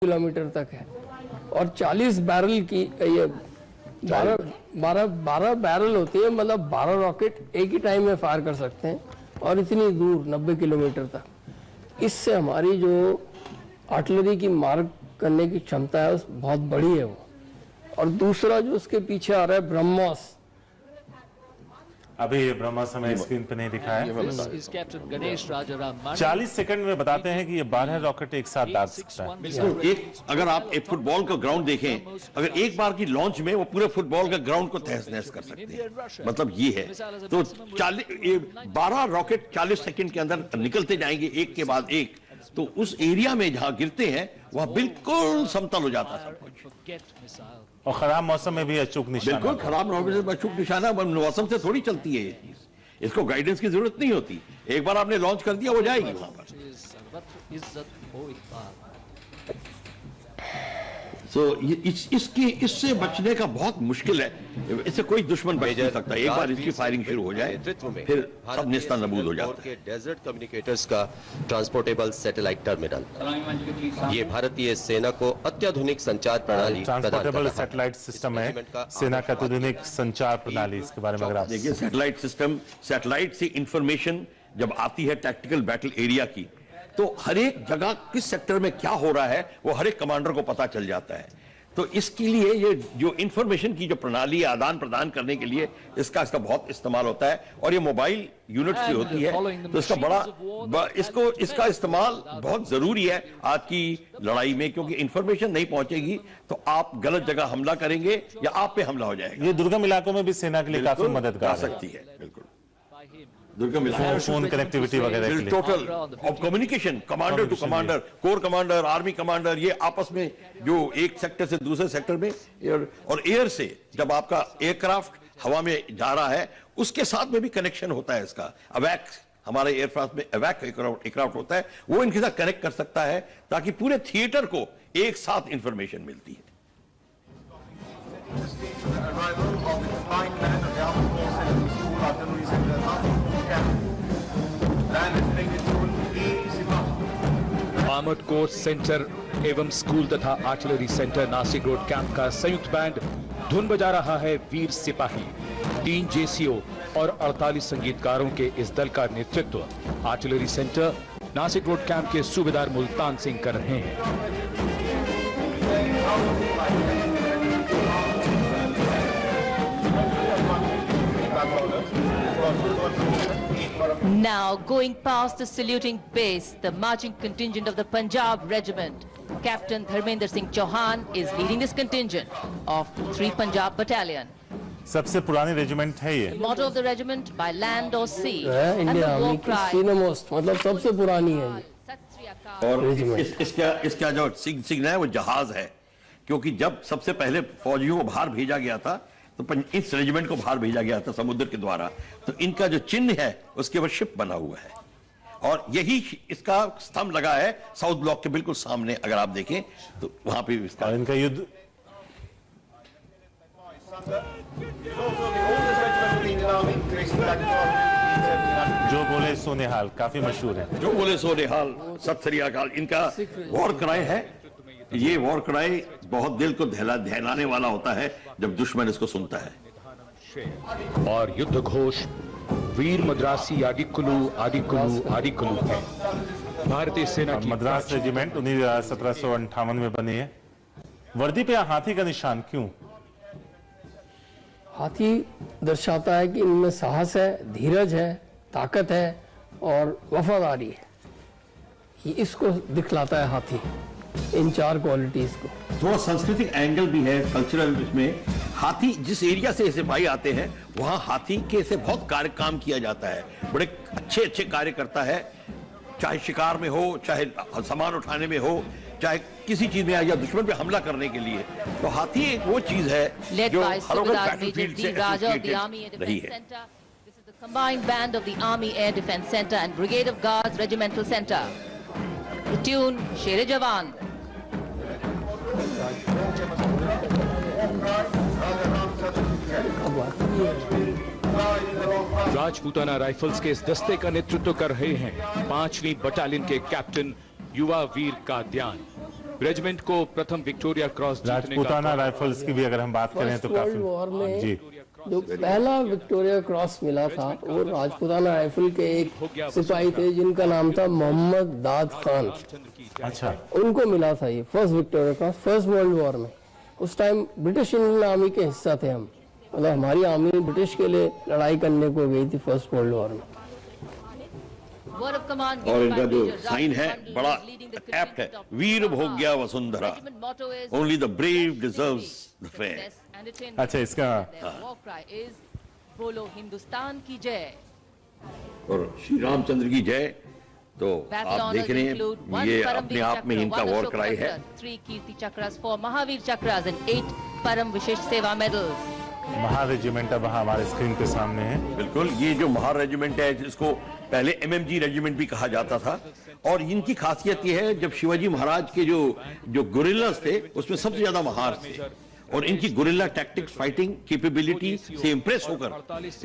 Kilometre तक है और 40 बैरल की ये 12 बैरल होती है, मतलब 12 रॉकेट एक ही टाइम में फायर कर सकते हैं और इतनी दूर 90 किलोमीटर तक। इससे हमारी जो आर्टिलरी की मार करने की क्षमता है बहुत बड़ी है वो। और दूसरा जो उसके पीछे आ रहा है ब्रह्मोस, अभी ब्रह्मोस हमें स्क्रीन पे नहीं दिखा है। 40 सेकंड में बताते हैं कि ये 12 रॉकेट एक साथ दाग सकता है। अगर आप एक फुटबॉल का ग्राउंड देखें, अगर एक बार की लॉन्च में वो पूरे फुटबॉल का ग्राउंड को तहस नहस कर सकते हैं, मतलब ये है। तो 12 रॉकेट 40 सेकंड के अंदर निकलते जाएंगे एक के बाद एक, तो उस एरिया में जहां गिरते हैं वहां बिल्कुल समतल हो जाता है सब कुछ। और खराब मौसम में भी अचूक निशाना, बिल्कुल खराब मौसम से अचूक निशाना मौसम से थोड़ी चलती है ये चीज, इसको गाइडेंस की जरूरत नहीं होती। एक बार आपने लॉन्च कर दिया, वो जाएगी वहां पर। तो इससे बचने का बहुत मुश्किल है, इससे कोई दुश्मन बच नहीं सकता। एक बार इसकी फायरिंग शुरू हो जाए फिर सब नेस्ता नबूद हो जाता है। डेजर्ट कम्युनिकेटर्स का ट्रांसपोर्टेबल सैटेलाइट टर्मिनल, ये भारतीय सेना को अत्याधुनिक संचार प्रणाली ट्रांसपोर्टेबल सैटेलाइट सिस्टम है, सेना का अत्याधुनिक संचार प्रणाली। इसके बारे में अगर आप देखिए, सैटेलाइट सिस्टम, सैटेलाइट से इंफॉर्मेशन जब आती है टैक्टिकल बैटल एरिया की, तो हर एक जगह किस सेक्टर में क्या हो रहा है वो हर एक कमांडर को पता चल जाता है। तो इसके लिए ये जो इंफॉर्मेशन की जो प्रणाली आदान प्रदान करने के लिए इसका बहुत इस्तेमाल होता है। और ये मोबाइल यूनिट से होती है, तो इसका इसका इस्तेमाल बहुत जरूरी है आज की लड़ाई में, क्योंकि इंफॉर्मेशन नहीं पहुंचेगी तो आप गलत जगह हमला करेंगे या आप पे हमला हो जाएगा। ये दुर्गम इलाकों में भी सेना के लिए काफी मददगार सकती है। बिल्कुल फोन कनेक्टिविटी वगैरह के लिए। Total of communication, commander to commander, corps commander, army commander, ये आपस में जो एक सेक्टर से दूसरे सेक्टर में, और एयर से जब आपका एयरक्राफ्ट हवा में जा रहा है उसके साथ में भी कनेक्शन होता है इसका। अवैक, हमारे एयरक्राफ्ट में अवैक एयरक्राफ्ट होता है, वो इनके साथ कनेक्ट कर सकता है ताकि पूरे थिएटर को एक साथ इंफॉर्मेशन मिलती है। आर्मर्ड कोर्स सेंटर एवं स्कूल तथा artillery centre Nashik road camp का संयुक्त बैंड धुन बजा रहा है वीर सिपाही। 3 जेसीओ और 48 संगीतकारों के इस दल का नेतृत्व artillery centre Nashik road camp के सूबेदार मुल्तान सिंह कर रहे हैं। Now, going past the saluting base, the marching contingent of the Punjab Regiment, Captain Dharmender Singh Chauhan is leading this contingent of 3 Punjab Battalion. सबसे पुरानी रेजिमेंट है ये। Motto of the regiment, by land or sea, and India the war army की cry. सीनियरमोस्ट, मतलब सबसे पुरानी है ये। और इसका जो सिग्नल है वो जहाज है, क्योंकि जब सबसे पहले फौजियों को बाहर भेजा गया था तो इस रेजिमेंट को बाहर भेजा गया था समुद्र के द्वारा, तो इनका जो चिन्ह है उसके ऊपर शिप बना हुआ है और यही इसका स्तंभ लगा है साउथ ब्लॉक के बिल्कुल सामने। अगर आप देखें तो वहां पे इसका इनका युद्ध जो बोले सोनेहाल काफी मशहूर है। जो बोले सोनेहाल, सत श्री अकाल, इनका वॉर क्राई है। ये वॉर क्राई बहुत दिल को दहलाने वाला होता है जब दुश्मन इसको सुनता है। और युद्ध घोष वीर मद्रासी आदिकुलु आदिकुलु आदिकुलु है। भारतीय सेना की मद्रास रेजिमेंट 1758 में बनी है। वर्दी पे हाथी का निशान क्यों? हाथी दर्शाता है कि इनमें साहस है, धीरज है, ताकत है और वफादारी है। ये इसको दिखलाता है हाथी, इन 4 क्वालिटीज को। थोड़ा सांस्कृतिक एंगल भी है, कल्चरल। इसमें हाथी जिस एरिया से सिपाही आते हैं वहां हाथी के से बहुत काम किया जाता है, बड़े अच्छे कार्य करता है, चाहे शिकार में हो, चाहे सामान उठाने में हो, चाहे किसी चीज में या दुश्मन पे हमला करने के लिए। तो हाथी एक वो चीज है जो हर वक्त बैटलफील्ड से एसोसिएटेड रही है। This is the combined band of the Army Air Defence Centre and Brigade of Guards Regimental Centre. The tune Sher Jawan. Rajputana rifles के इस दस्ते का नेतृत्व कर रहे हैं 5वीं बटालियन के कैप्टन युवा वीर काद्यान। रेजिमेंट को प्रथम विक्टोरिया क्रॉस जीतने का राजपूताना राइफल्स की भी अगर हम बात करें फर्स्ट तो वर्ल्ड वॉर काफी में जी जो पहला विक्टोरिया क्रॉस मिला था वो राजपूताना राइफल के एक सिपाही थे जिनका नाम था मोहम्मद दाद खान। अच्छा उनको मिला था ये first Victoria cross first world war में। उस टाइम ब्रिटिश इंडियन आर्मी के हिस्सा थे हम, मतलब हमारी आर्मी ब्रिटिश के लिए लड़ाई करने को गई थी फर्स्ट वर्ल्ड वॉर में। Word of command और given by इनका जो Major साइन है Rajput बड़ा is leading the एप्ट है, contingent of वीर Punjab. भोग्या वसुंधरा, Regiment motto is only the brave Success deserves the success fair. and attainment. अच्छा इसका Their war cry is बोलो हिंदुस्तान की जय. और श्री रामचंद्र की जय। तो Battle आप honors देख रहे include हैं one ये Param अपने Veer आप में Chakra, इनका one वॉर Ashok क्राई है। Chakra, 3 Kirti Chakras, 4 Mahavir Chakras and 8 Param Vishesh Seva medals. महा रेजिमेंट अब हमारे स्क्रीन के सामने है। बिल्कुल, ये जो महार रेजिमेंट है जिसको पहले एमएमजी रेजिमेंट भी कहा जाता था, और इनकी खासियत ये है जब शिवाजी महाराज के जो गुरिल्लास थे उसमें सबसे ज्यादा महार थे, और इनकी गुरिल्ला टैक्टिक्स फाइटिंग कैपेबिलिटी से इंप्रेस होकर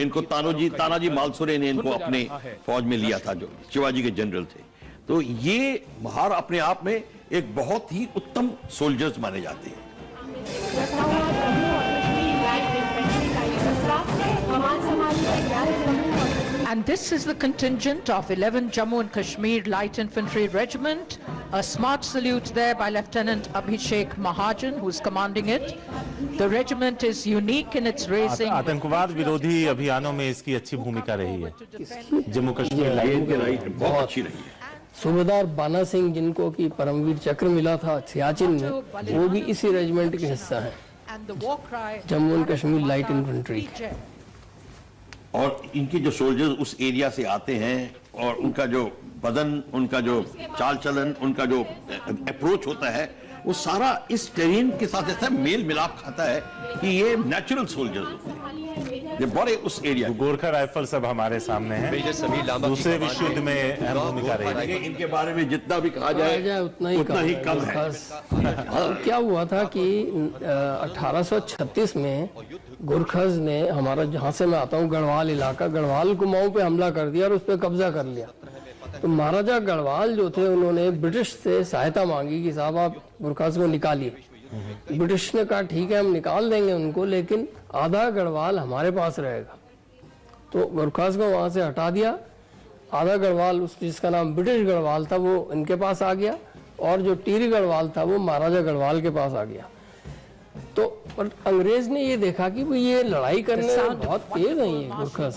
इनको तानाजी मालसुरे ने इनको अपने फौज में लिया था, जो शिवाजी के जनरल थे। तो ये महार अपने आप में एक बहुत ही उत्तम सोल्जर्स माने जाते हैं। And this is the contingent of 11 Jammu and Kashmir Light Infantry Regiment. A smart salute there by Lieutenant Abhishek Mahajan, who is commanding it. The regiment is unique in its racing. आतंकवाद विरोधी अभियानों में इसकी अच्छी भूमिका रही है जम्मू कश्मीर ये लाइन इनकी राइट बहुत अच्छी रही है। सूबेदार बाना सिंह जिनको कि परमवीर चक्र मिला था सियाचिन में, वो भी इसी रेजिमेंट के हिस्सा हैं, And the war cry, Jammu and Kashmir light infantry. और इनके जो सोल्जर्स उस एरिया से आते हैं और उनका जो बदन, उनका जो चाल चलन, उनका जो अप्रोच होता है, वो सारा इस टेरेन के साथ ऐसा मेल मिलाप खाता है कि ये नेचुरल सोल्जर्स होते हैं, ये बड़े उस एरिया। गोरखा राइफल्स अब हमारे सामने है। मेजर समीर लांबा की दूसरे कमान विश्व युद्ध में अहम भूमिका रही है। इनके बारे में जितना भी कहा जाए उतना ही कम है। क्या हुआ था कि 1836 में गुरखज ने हमारा, जहाँ से मैं आता हूँ, गढ़वाल इलाका, गढ़वाल कुमाऊं पे हमला कर दिया और उस पर कब्जा कर लिया। तो महाराजा गढ़वाल जो थे उन्होंने ब्रिटिश से सहायता मांगी कि साहब आप गुरखज को निकालिए। ब्रिटिश ने कहा ठीक है हम निकाल देंगे उनको, लेकिन आधा गढ़वाल हमारे पास रहेगा। तो गुरखज को वहां से हटा दिया, आधा गढ़वाल उस जिसका नाम ब्रिटिश गढ़वाल था वो इनके पास आ गया, और जो टीरी गढ़वाल था वो महाराजा गढ़वाल के पास आ गया। तो पर अंग्रेज ने ये देखा कि वो ये लड़ाई करने में बहुत तेज है ये गुरखज।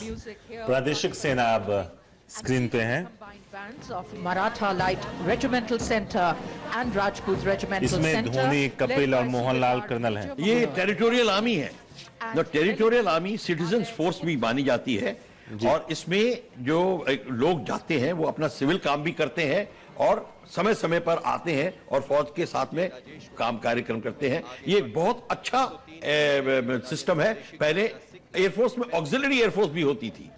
प्रादेशिक सेना अब स्क्रीन पे है। combined bands of Maratha Light Regimental Center and Rajput Regimental इसमें Center. Dhoni, Kapil led by और मोहनलाल Sardar कर्नल हैं। ये टेरिटोरियल आर्मी है। जो टेरिटोरियल आर्मी सिटीजन्स फोर्स भी मानी जाती है, और इसमें जो लोग जाते हैं वो अपना सिविल काम भी करते हैं और समय समय पर आते हैं और फौज के साथ में काम कार्यक्रम करते हैं। ये एक बहुत अच्छा सिस्टम है। पहले एयरफोर्स में ऑक्सिलरी एयरफोर्स भी होती थी,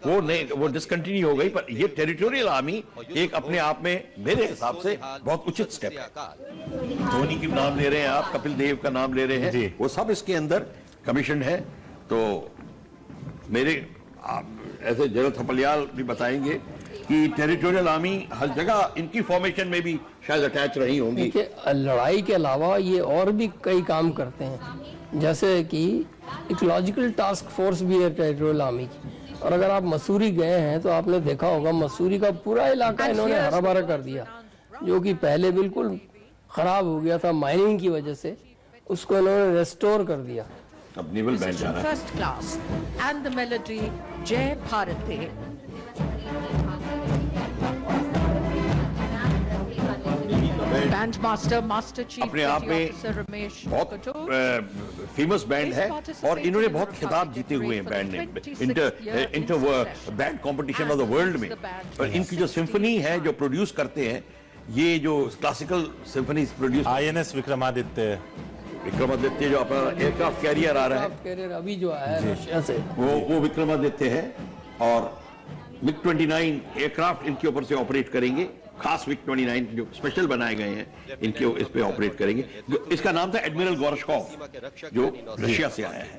वो डिसकंटिन्यू हो गई, पर ये टेरिटोरियल आर्मी एक अपने आप में मेरे हिसाब से बहुत उचित स्टेप है। धोनी की नाम ले रहे हैं आप, कपिल देव का नाम ले रहे हैं, वो सब इसके अंदर कमीशन है। तो मेरे ऐसे जनरल थपलियाल भी बताएंगे कि टेरिटोरियल आर्मी हर जगह इनकी फॉर्मेशन में भी शायद अटैच रही होंगी। देखिए लड़ाई के अलावा ये और भी कई काम करते हैं, जैसे कि इकोलॉजिकल टास्क फोर्स भी है टेरिटोरियल आर्मी की। और अगर आप मसूरी गए हैं तो आपने देखा होगा मसूरी का पूरा इलाका इन्होंने हरा भरा कर दिया, जो कि पहले बिल्कुल खराब हो गया था माइनिंग की वजह से, उसको इन्होंने रेस्टोर कर दिया। अब नेवल बैंड जा रहा है। First class and the melody Jai Bharati. Bandmaster Master Chief अपने आप Petty में Officer Ramesh बहुत Katur. फेमस बैंड है, और इन्होंने बहुत खिताब जीते हुए हैं बैंड ने inter band competition of the world में। और इनकी जो सिम्फनी है जो प्रोड्यूस करते हैं, ये जो classical symphony produce, INS Vikramaditya जो अपना एयरक्राफ्ट कैरियर आ रहा है, कैरियर अभी जो आया है रशिया से, वो विक्रमादित्य है, और मिग 29 एयरक्राफ्ट इनके ऊपर से ऑपरेट करेंगे। खास मिग 29 जो स्पेशल बनाए गए हैं इनके इस पे ऑपरेट करेंगे। इसका नाम था एडमिरल गोरशकोव जो रशिया से आया है,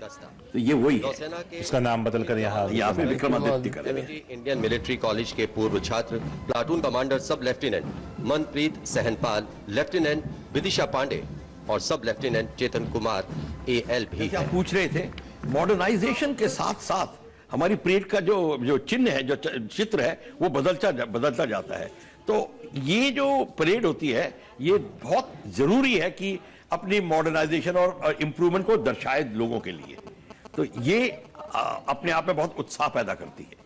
तो ये वही है। उसका नाम बदलकर यहाँ पे विक्रमादित्य करेंगे। इंडियन मिलिट्री कॉलेज के पूर्व छात्र प्लाटून कमांडर सब लेफ्टिनेंट मनप्रीत सहनपाल, लेफ्टिनेंट विदिशा पांडे और सब लेफ्टिनेंट चेतन कुमार AL भी क्या हैं। पूछ रहे थे, मॉडर्नाइजेशन के साथ साथ हमारी परेड का जो चिन्ह है, जो चित्र है, वो बदलता जाता है। तो ये जो परेड होती है ये बहुत जरूरी है कि अपनी मॉडर्नाइजेशन और इम्प्रूवमेंट को दर्शाए लोगों के लिए, तो ये अपने आप में बहुत उत्साह पैदा करती है।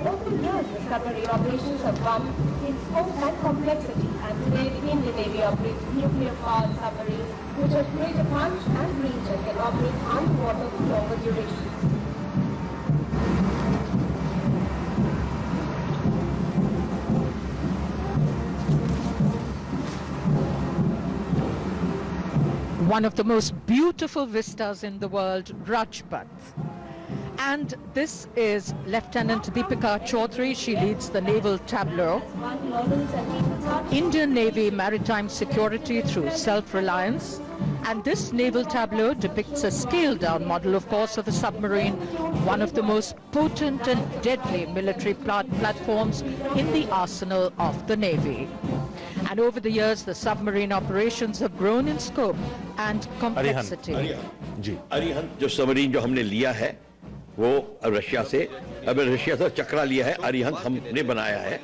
Over the years, the submarine operations have come in scope and complexity, and today the Indian Navy operates nuclear-powered submarines which have greater punch and reach and can operate underwater for longer durations. One of the most beautiful vistas in the world, Rajpath. And this is Lieutenant Deepika Chaudhary. She leads the naval tableau. Indian Navy maritime security through self-reliance. And this naval tableau depicts a scaled-down model, of course, of a submarine, one of the most potent and deadly military platforms in the arsenal of the Navy. And over the years, the submarine operations have grown in scope and complexity. जी अरिहंत जो submarine जो हमने लिया है वो Russia से, अब Russia से चक्रा लिया है, अरिहंत हमने बनाया है।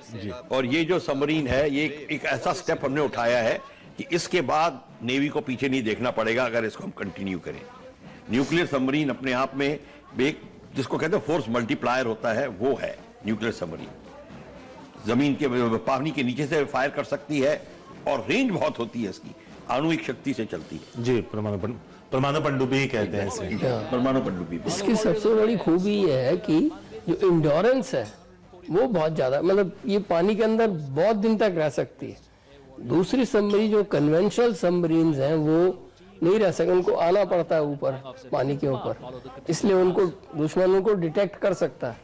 और ये जो सबमरीन है ये एक ऐसा स्टेप हमने उठाया है कि इसके बाद नेवी को पीछे नहीं देखना पड़ेगा अगर इसको हम कंटिन्यू करें। न्यूक्लियर सबमरीन अपने आप में एक जिसको कहते हैं फोर्स मल्टीप्लायर होता है, वो है न्यूक्लियर सबमरीन। जमीन के पानी के नीचे से फायर कर सकती है और रेंज बहुत होती है इसकी, आणुविक शक्ति से चलती है। जी परमाणु पनडुब्बी कहते हैं इसे। परमाणु पनडुब्बी। इसकी सबसे बड़ी खूबी ये है कि जो इंडोरेंस है वो बहुत ज्यादा, मतलब ये पानी के अंदर बहुत दिन तक रह सकती है। दूसरी सबमरीन जो कन्वेंशनल सबमरीन्स हैं वो नहीं रह सकते, उनको आना पड़ता है ऊपर पानी के ऊपर, इसलिए उनको दुश्मनों को डिटेक्ट कर सकता है,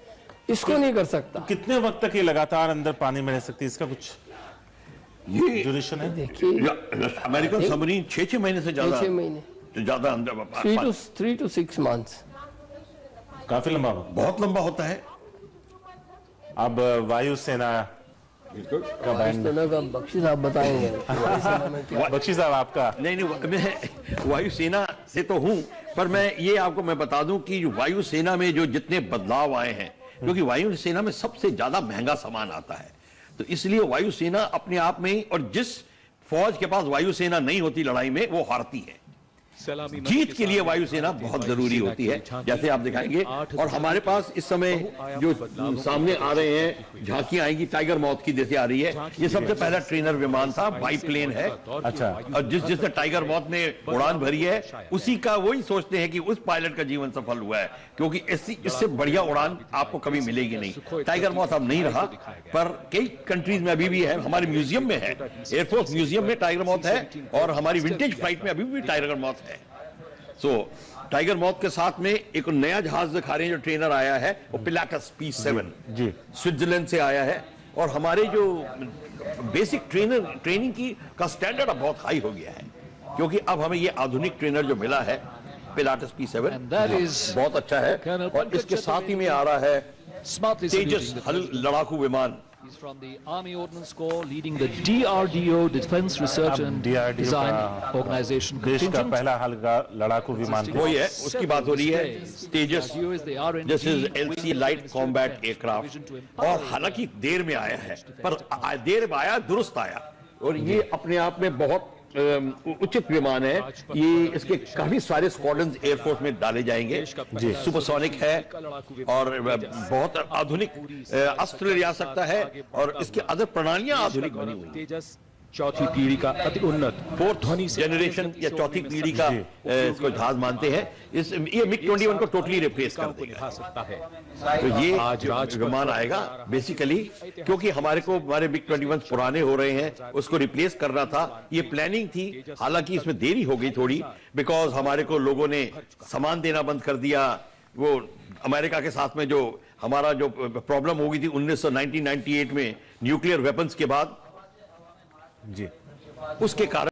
इसको नहीं कर सकता। कितने वक्त तक ये लगातार अंदर पानी में रह सकती है, इसका कुछ ये ड्यूरेशन है? देखिए अमेरिकन सबमरीन 6 महीने से 6 महीने, ज्यादा अंदर 3 to 6 months, काफी लंबा हो। बहुत लंबा होता है। अब वायुसेना का बैंड, का बख्शी साहब बताएंगे। बख्शी साहब आपका। नहीं मैं वायुसेना से तो हूं, पर मैं आपको बता दूं कि वायुसेना में जो जितने बदलाव आए हैं, क्योंकि वायुसेना में सबसे ज्यादा महंगा सामान आता है, तो इसलिए वायुसेना अपने आप में, और जिस फौज के पास वायुसेना नहीं होती लड़ाई में वो हारती है। जीत के लिए वायुसेना बहुत जरूरी होती है, जैसे आप दिखाएंगे। और हमारे पास इस समय जो सामने आ रहे हैं झांकियां आएंगी, टाइगर मॉथ की जैसे आ रही है, ये सबसे पहला ट्रेनर विमान था, बाईप्लेन है। अच्छा। और जिसने टाइगर मॉथ ने उड़ान भरी है उसी का वही सोचते हैं कि उस पायलट का जीवन सफल हुआ है, क्योंकि इससे बढ़िया उड़ान आपको कभी मिलेगी नहीं। टाइगर मॉथ अब नहीं रहा, पर कई कंट्रीज में अभी भी है, हमारे म्यूजियम में है, एयरफोर्स म्यूजियम में टाइगर मॉथ है, और हमारी विंटेज फ्लाइट में अभी भी टाइगर मॉथ है। टाइगर मॉथ के साथ में एक नया जहाज दिखा रहे हैं जो ट्रेनर आया है, वो पिलाटस P7 जी स्विट्जरलैंड से आया है। और हमारे जो बेसिक ट्रेनिंग का स्टैंडर्ड अब बहुत हाई हो गया है, क्योंकि अब हमें ये आधुनिक ट्रेनर जो मिला है पिलाटस P7 बहुत अच्छा है। और इसके साथ ही में आ रहा है तेजस लड़ाकू विमान। He's from the Army Ordnance Corps, leading the DRDO Defense Research and DRDO Design का Organization देश का contingent. पहला हल्का लड़ाकू विमान। वही है, उसकी बात हो रही है। Tejas this is LC light combat aircraft, और हालांकि देर में आया है, पर देर में आया, दुरुस्त आया, और ये अपने आप में बहुत उचित विमान है। ये इसके काफी सारे स्क्वाड्रन एयरफोर्स में डाले जाएंगे। सुपरसोनिक है और बहुत आधुनिक अस्त्र ले जा सकता है, और इसकी अदर प्रणालियां आधुनिक बनी हुई हैं। चौथी पीढ़ी का अति उन्नत फोर्थ जनरेशन या चौथी पीढ़ी का इसको जहाज मानते हैं। ये मिग 21 को टोटली रिप्लेस कर देगा। तो ये विमान आएगा बेसिकली, क्योंकि हमारे मिग 21 पुराने हो रहे हैं, उसको रिप्लेस करना था, ये प्लानिंग थी। हालांकि इसमें देरी हो गई थोड़ी, बिकॉज हमारे को लोगों ने सामान देना बंद कर दिया, वो अमेरिका के साथ में जो हमारा जो प्रॉब्लम हो गई थी 1998 में न्यूक्लियर वेपन्स के बाद, जी उसके कारण